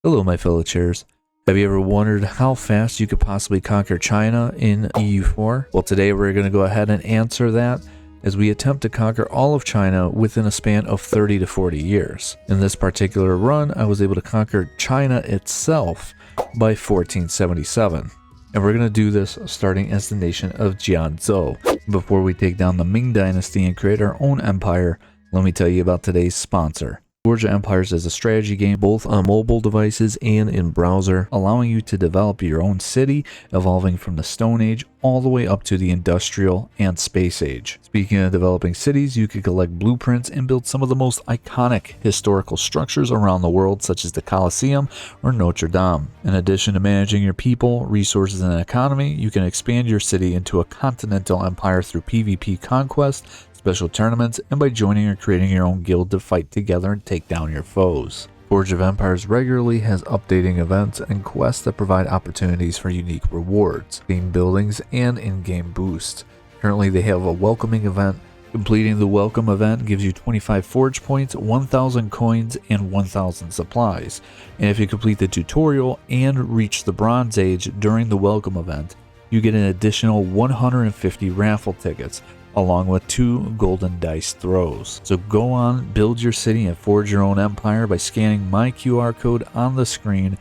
Hello, my fellow chairs. Have you ever wondered how fast you could possibly conquer China in EU4? Well, today we're going to go ahead and answer that as we attempt to conquer all of China within a span of 30 to 40 years. In this particular run, I was able to conquer China itself by 1477. And we're going to do this starting as the nation of Jianzhou. Before we take down the Ming Dynasty and create our own empire, let me tell you about today's sponsor. Forge of Empires is a strategy game both on mobile devices and in browser, allowing you to develop your own city, evolving from the Stone Age all the way up to the Industrial and Space Age. Speaking of developing cities, you can collect blueprints and build some of the most iconic historical structures around the world, such as the Colosseum or Notre Dame. In addition to managing your people, resources, and economy, you can expand your city into a continental empire through PvP conquest, special tournaments, and by joining or creating your own guild to fight together and take down your foes. Forge of Empires regularly has updating events and quests that provide opportunities for unique rewards, theme buildings, and in-game boosts. Currently they have a welcoming event. Completing the welcome event gives you 25 forge points, 1,000 coins, and 1,000 supplies. And if you complete the tutorial and reach the Bronze Age during the welcome event, you get an additional 150 raffle tickets, along with 2 golden dice throws. So go on, build your city, and forge your own empire by scanning my QR code on the screen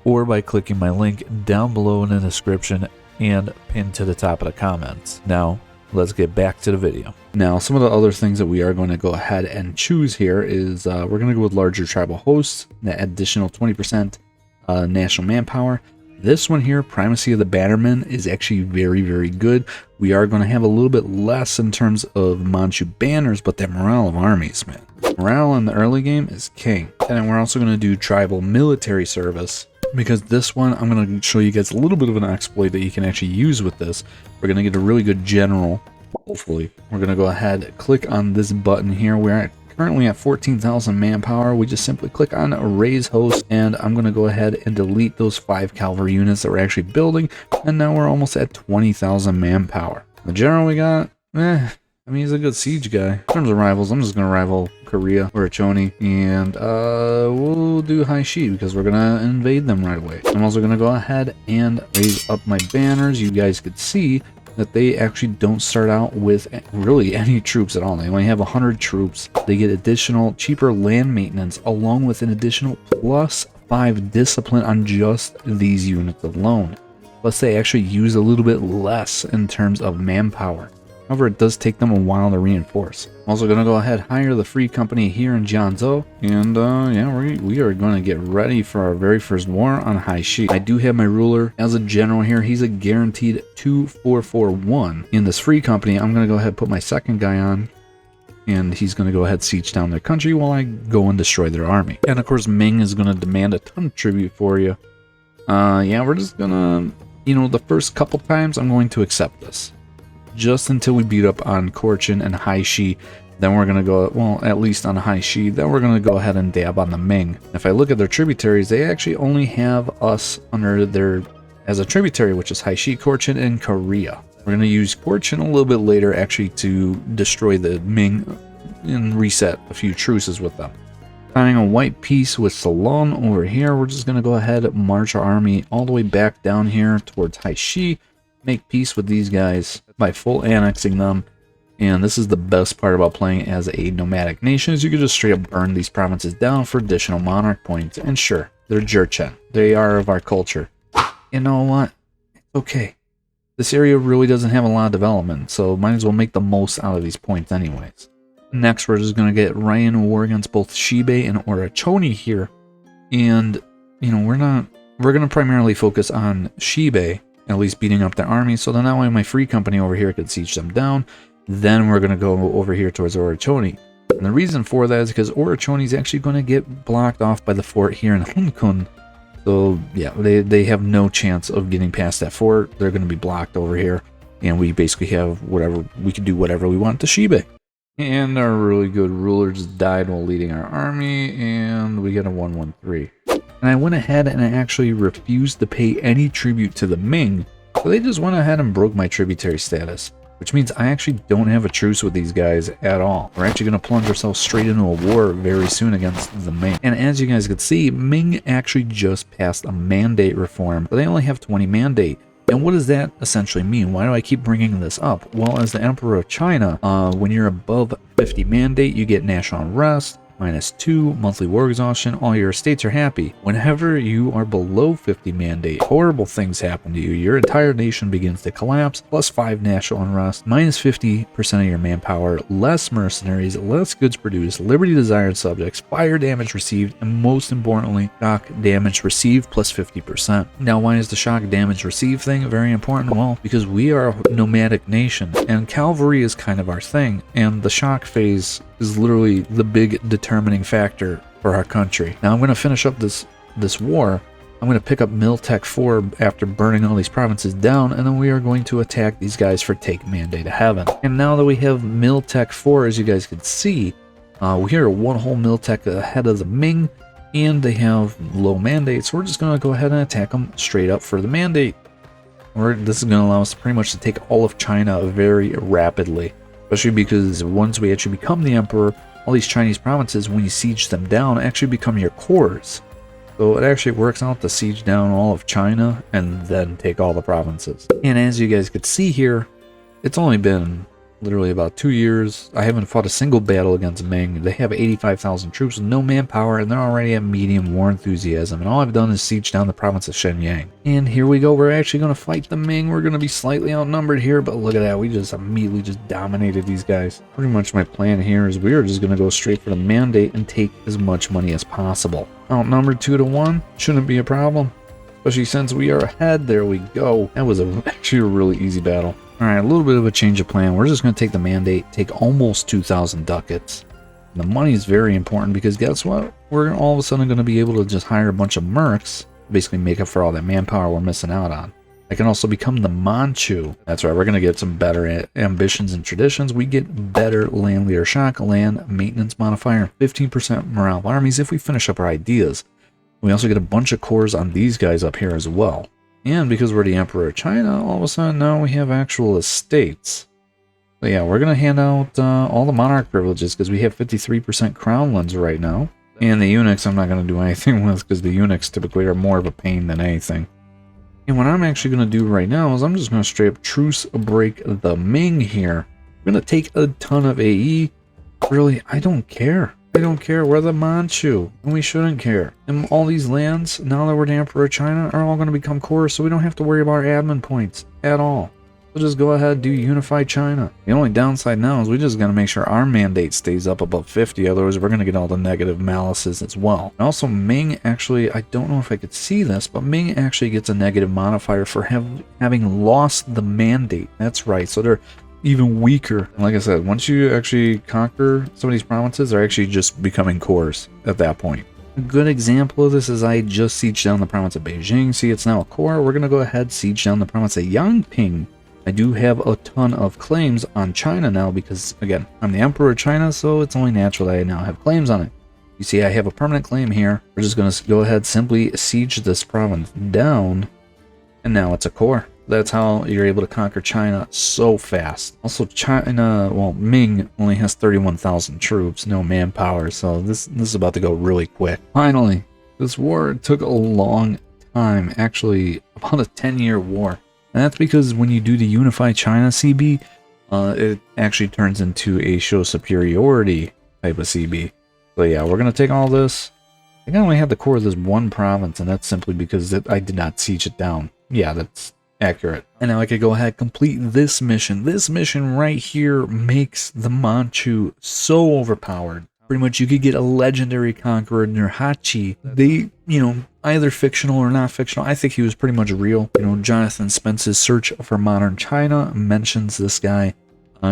or by clicking my link down below in the description and pinned to the top of the comments. Now, let's get back to the video. Now, some of the other things that we are going to go ahead and choose here is we're going to go with larger tribal hosts, that additional 20% national manpower. This one here, Primacy of the Bannermen, is actually very, very good. We are going to have a little bit less in terms of Manchu banners, but that morale of armies, man. Morale in the early game is king. And then we're also going to do tribal military service, because this one, I'm going to show you guys a little bit of an exploit that you can actually use with this. We're going to get a really good general, hopefully. We're going to go ahead, click on this button here. We're currently at 14,000 manpower. We just simply click on raise host, and I'm going to go ahead and delete those 5 cavalry units that we're actually building, and now we're almost at 20,000 manpower. The general we got, I mean, he's a good siege guy. In terms of rivals, I'm just going to rival Korea or Choni, and we'll do Hai Shi because we're going to invade them right away. I'm also going to go ahead and raise up my banners. You guys could see that they actually don't start out with really any troops at all. They only have 100 troops. They get additional cheaper land maintenance along with an additional +5 discipline on just these units alone. Plus they actually use a little bit less in terms of manpower. However, it does take them a while to reinforce. I'm also going to go ahead hire the free company here in Jianzhou, and yeah, we are going to get ready for our very first war on Hai Shi. I do have my ruler as a general here. He's a guaranteed 2441. In this free company, I'm going to go ahead and put my second guy on, and he's going to go ahead siege down their country while I go and destroy their army. And of course, Ming is going to demand a ton of tribute for you. Yeah, we're just going to, the first couple times I'm going to accept this, just until we beat up on Cochin and Hai Shi. Then we're going to go, well, at least on Hai Shi, then we're going to go ahead and dab on the Ming. If I look at their tributaries, they actually only have us under their, as a tributary, which is Hai Shi, Cochin, and Korea. We're going to use Cochin a little bit later, actually, to destroy the Ming and reset a few truces with them. Signing a white peace with Ceylon over here, we're just going to go ahead and march our army all the way back down here towards Hai Shi, make peace with these guys by full annexing them. And this is the best part about playing as a nomadic nation, is you can just straight up burn these provinces down for additional monarch points. And sure, they're Jurchen. They are of our culture. You know what? It's okay. This area really doesn't have a lot of development, so might as well make the most out of these points anyways. Next, we're just going to get right in war against both Shibei and Orachoni here. And, we're going to primarily focus on Shibei, at least beating up their army, so then that way my free company over here could siege them down. Then we're going to go over here towards Orachoni. And the reason for that is because Orachoni is actually going to get blocked off by the fort here in Hunkun. So yeah, they have no chance of getting past that fort. They're going to be blocked over here, and we basically have whatever, we can do whatever we want to Shibei. And our really good ruler just died while leading our army, and we get a 113. And I went ahead and I actually refused to pay any tribute to the Ming, so they just went ahead and broke my tributary status. which means I actually don't have a truce with these guys at all. We're actually going to plunge ourselves straight into a war very soon against the Ming. And as you guys can see, Ming actually just passed a mandate reform, but they only have 20 mandate. And what does that essentially mean? Why do I keep bringing this up? Well, as the Emperor of China, when you're above 50 mandate, you get national unrest, -2, monthly war exhaustion, all your estates are happy. Whenever you are below 50 mandate, horrible things happen to you. Your entire nation begins to collapse, +5 national unrest, -50% of your manpower, less mercenaries, less goods produced, liberty desired subjects, fire damage received, and most importantly, shock damage received +50%. Now, why is the shock damage received thing very important? Well, because we are a nomadic nation, and cavalry is kind of our thing, and the shock phase is literally the big determining factor for our country. Now I'm going to finish up this war. I'm going to pick up Miltech 4 after burning all these provinces down, and then we are going to attack these guys for take Mandate to Heaven. And now that we have Miltech 4, as you guys can see, we are one whole Miltech ahead of the Ming, and they have low mandates. So we're just going to go ahead and attack them straight up for the mandate. This is going to allow us pretty much to take all of China very rapidly. Especially because once we actually become the emperor, all these Chinese provinces, when you siege them down, actually become your cores. So it actually works out to siege down all of China and then take all the provinces. And as you guys could see here, it's only been literally about 2 years. I haven't fought a single battle against Ming. They have 85,000 troops with no manpower, and they're already at medium war enthusiasm. And all I've done is siege down the province of Shenyang. And here we go. We're actually going to fight the Ming. We're going to be slightly outnumbered here, but look at that. We just immediately just dominated these guys. Pretty much my plan here is we are just going to go straight for the mandate and take as much money as possible. Outnumbered 2 to 1 shouldn't be a problem, especially since we are ahead. There we go. That was actually a really easy battle. Alright, a little bit of a change of plan. We're just going to take the mandate, take almost 2,000 ducats. And the money is very important because guess what? We're all of a sudden going to be able to just hire a bunch of mercs, basically make up for all that manpower we're missing out on. I can also become the Manchu. That's right, we're going to get some better ambitions and traditions. We get better land leader shock, land maintenance modifier, 15% morale of armies if we finish up our ideas. We also get a bunch of cores on these guys up here as well. And because we're the Emperor of China, all of a sudden now we have actual estates. So yeah, we're going to hand out all the monarch privileges because we have 53% crown lands right now. And the eunuchs I'm not going to do anything with because the eunuchs typically are more of a pain than anything. And what I'm actually going to do right now is I'm just going to straight up truce break the Ming here. I'm going to take a ton of AE. Really, I don't care. I don't care. We're the Manchu, and we shouldn't care. And all these lands, now that we're the Emperor of China, are all going to become cores, so we don't have to worry about admin points at all. We'll just go ahead and do unified China. The only downside now is we just got to make sure our mandate stays up above 50, otherwise we're going to get all the negative malices as well. And also Ming actually, I don't know if I could see this, but Ming actually gets a negative modifier for having lost the mandate. That's right, so they're even weaker. And like I said, once you actually conquer some of these provinces, they're actually just becoming cores at that point. A good example of this is I just sieged down the province of Beijing. See, it's now a core. We're going to go ahead siege down the province of Yangping. I do have a ton of claims on China now because, again, I'm the Emperor of China, so it's only natural that I now have claims on it. You see, I have a permanent claim here. We're just going to go ahead simply siege this province down, and now it's a core. That's how you're able to conquer China so fast. Also, China, well, Ming only has 31,000 troops, no manpower, so this is about to go really quick. Finally, this war took a long time, actually about a 10-year war. And that's because when you do the Unified China CB, it actually turns into a show superiority type of CB. So yeah, we're going to take all this. I think I only had the core of this one province, and that's simply because I did not siege it down. Yeah, that's accurate. And now I could go ahead and complete this mission. This mission right here makes the Manchu so overpowered. Pretty much you could get a legendary conqueror near Hachi. They, either fictional or not fictional. I think he was pretty much real. Jonathan Spence's Search for Modern China mentions this guy.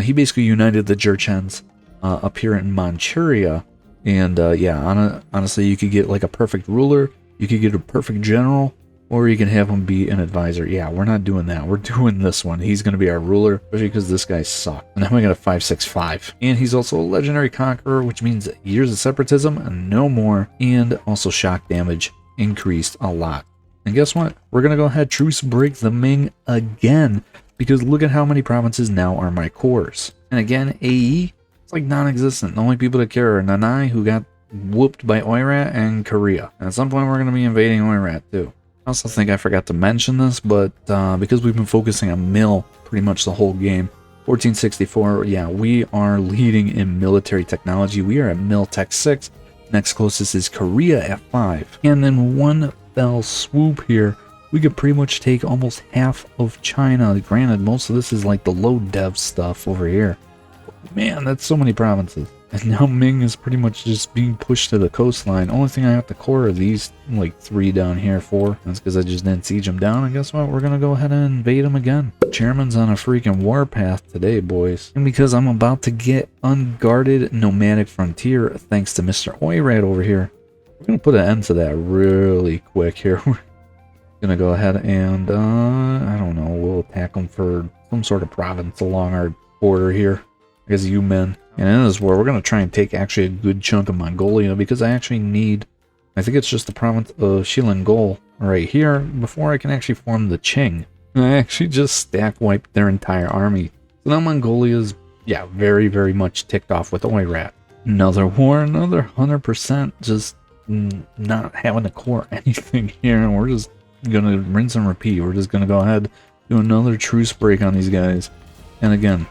He basically united the Jurchens up here in Manchuria. And yeah, honestly, you could get like a perfect ruler. You could get a perfect general. Or you can have him be an advisor. Yeah, we're not doing that. We're doing this one. He's going to be our ruler, especially because this guy sucked. And then we got a 565. And he's also a legendary conqueror, which means years of separatism and no more. And also shock damage increased a lot. And guess what? We're going to go ahead truce break the Ming again. because look at how many provinces now are my cores. And again, AE, it's like non-existent. The only people that care are Nanai, who got whooped by Oirat, and Korea. And at some point we're going to be invading Oirat too. I also think I forgot to mention this, but because we've been focusing on mill pretty much the whole game, 1464, yeah, we are leading in military technology. We are at Mill Tech 6. Next closest is Korea at 5. And then one fell swoop here, we could pretty much take almost half of China. Granted, most of this is like the low dev stuff over here. But man, that's so many provinces. And now Ming is pretty much just being pushed to the coastline. Only thing I have to core are these, like 3 down here, 4. That's because I just didn't siege them down. And guess what? We're going to go ahead and invade them again. Chairman's on a freaking warpath today, boys. And because I'm about to get unguarded nomadic frontier, thanks to Mr. Oirat over here, we're going to put an end to that really quick here. We're going to go ahead and, I don't know, we'll attack them for some sort of province along our border here. I guess Yumen. And in this war, we're going to try and take actually a good chunk of Mongolia, because I actually need, I think it's just the province of Shilangol right here before I can actually form the Qing. I actually just stack wiped their entire army. So now Mongolia's, yeah, very, very much ticked off with Oirat. Another war, another 100% just not having to core anything here. And we're just going to rinse and repeat. We're just going to go ahead, do another truce break on these guys. And again,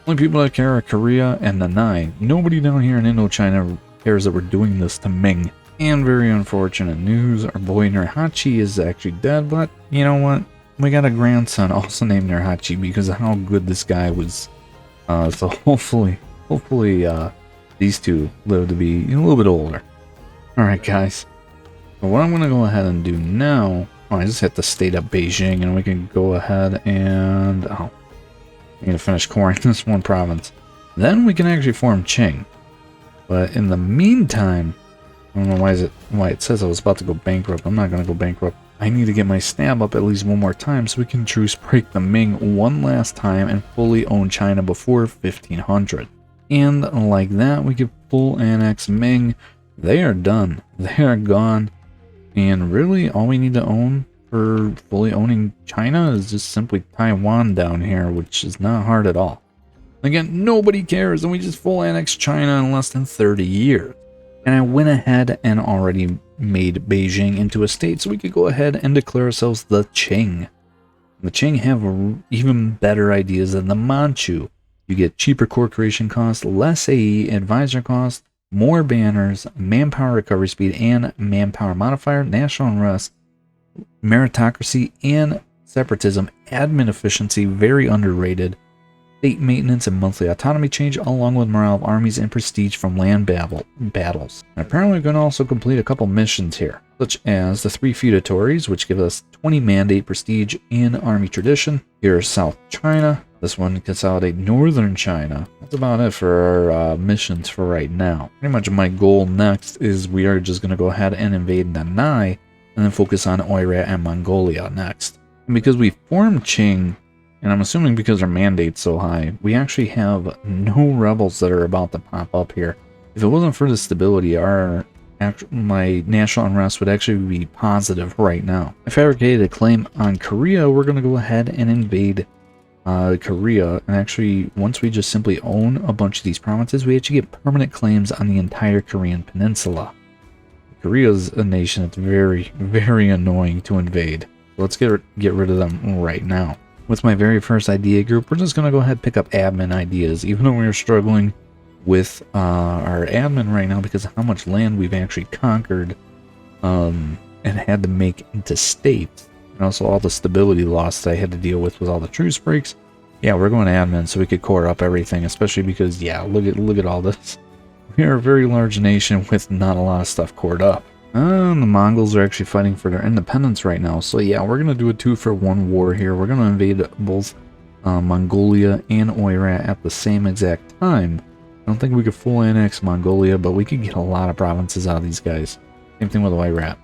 only people that care are Korea and Nanai. Nobody down here in Indochina cares that we're doing this to Ming. And very unfortunate news, our boy Nurhaci is actually dead, but you know what? We got a grandson also named Nurhaci because of how good this guy was. So hopefully these two live to be a little bit older. Alright guys, so what I'm going to go ahead and do now, I just hit the state of Beijing and we can go ahead and, I'm going to finish coring this one province. Then we can actually form Qing. But in the meantime, I don't know why it says I was about to go bankrupt. I'm not going to go bankrupt. I need to get my stab up at least one more time so we can truce break the Ming one last time and fully own China before 1500. And like that, we can full annex Ming. They are done. They are gone. And really, all we need to own for fully owning China is just simply Taiwan down here, which is not hard at all. Again, nobody cares, and we just full annexed China in less than 30 years. And I went ahead and already made Beijing into a state, so we could go ahead and declare ourselves the Qing. The Qing have even better ideas than the Manchu. You get cheaper core creation costs, less AE, advisor costs, more banners, manpower recovery speed, and manpower modifier, national unrest, meritocracy, and separatism, admin efficiency, very underrated, state maintenance and monthly autonomy change, along with morale of armies and prestige from land battles. And apparently we're going to also complete a couple missions here, such as the 3 feudatories, which give us 20 mandate prestige in army tradition. Here's South China. This one consolidate northern China. That's about it for our missions for right now. Pretty much my goal next is we are just going to go ahead and invade Nanai, and then focus on Oirat and Mongolia next. And because we formed Qing, and I'm assuming because our mandate's so high, we actually have no rebels that are about to pop up here. If it wasn't for the stability, my national unrest would actually be positive right now. I fabricated a claim on Korea. We're going to go ahead and invade Korea, and actually once we just simply own a bunch of these provinces, we actually get permanent claims on the entire Korean peninsula. Korea's a nation that's very, very annoying to invade. Let's get rid of them right now. With my very first idea group, we're just going to go ahead and pick up admin ideas, even though we're struggling with our admin right now because of how much land we've actually conquered and had to make into states. And also all the stability loss that I had to deal with all the truce breaks. Yeah, we're going to admin so we could core up everything, especially because, yeah, look at all this. We are a very large nation with not a lot of stuff cored up. The Mongols are actually fighting for their independence right now. So yeah, we're going to do a 2-for-1 war here. We're going to invade both Mongolia and Oirat at the same exact time. I don't think we could full annex Mongolia, but we could get a lot of provinces out of these guys. Same thing with Oirat.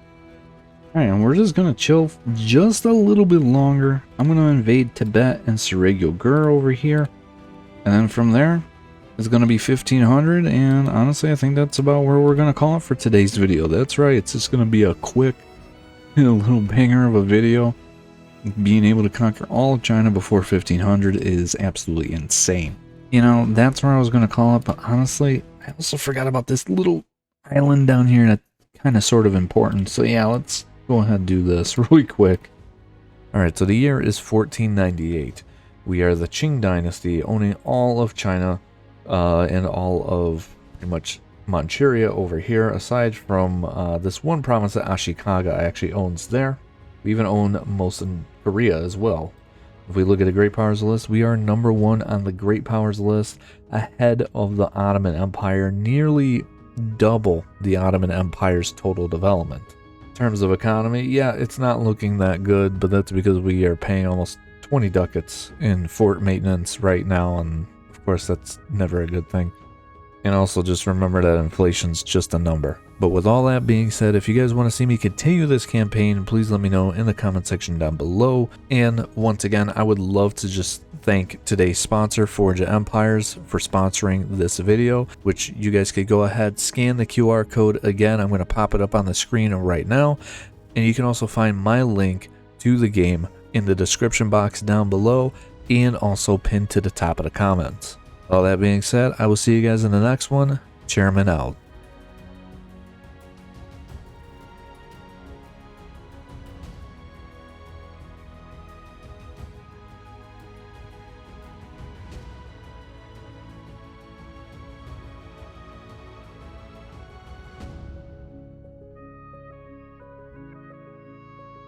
Alright, and we're just going to chill just a little bit longer. I'm going to invade Tibet and Surigyo-Gur over here. And then from there, it's going to be 1500, and honestly, I think that's about where we're going to call it for today's video. That's right, it's just going to be a quick, little banger of a video. being able to conquer all of China before 1500 is absolutely insane. You know, that's where I was going to call it, but honestly, I also forgot about this little island down here that's kind of sort of important. So yeah, let's go ahead and do this really quick. Alright, so the year is 1498. We are the Qing Dynasty, owning all of China and all of pretty much Manchuria over here, aside from this one province that Ashikaga actually owns there. We even own most of Korea as well. If we look at the Great Powers list, we are number 1 on the Great Powers list, ahead of the Ottoman Empire, nearly double the Ottoman Empire's total development. In terms of economy, yeah, it's not looking that good, but that's because we are paying almost 20 ducats in fort maintenance right now, and of course that's never a good thing. And also just remember that inflation's just a number. But with all that being said, if you guys want to see me continue this campaign, please let me know in the comment section down below. And once again, I would love to just thank today's sponsor, Forge of Empires, for sponsoring this video, which you guys could go ahead, scan the QR code again. I'm going to pop it up on the screen right now. And you can also find my link to the game in the description box down below and also pinned to the top of the comments. All that being said, I will see you guys in the next one. Chairman out.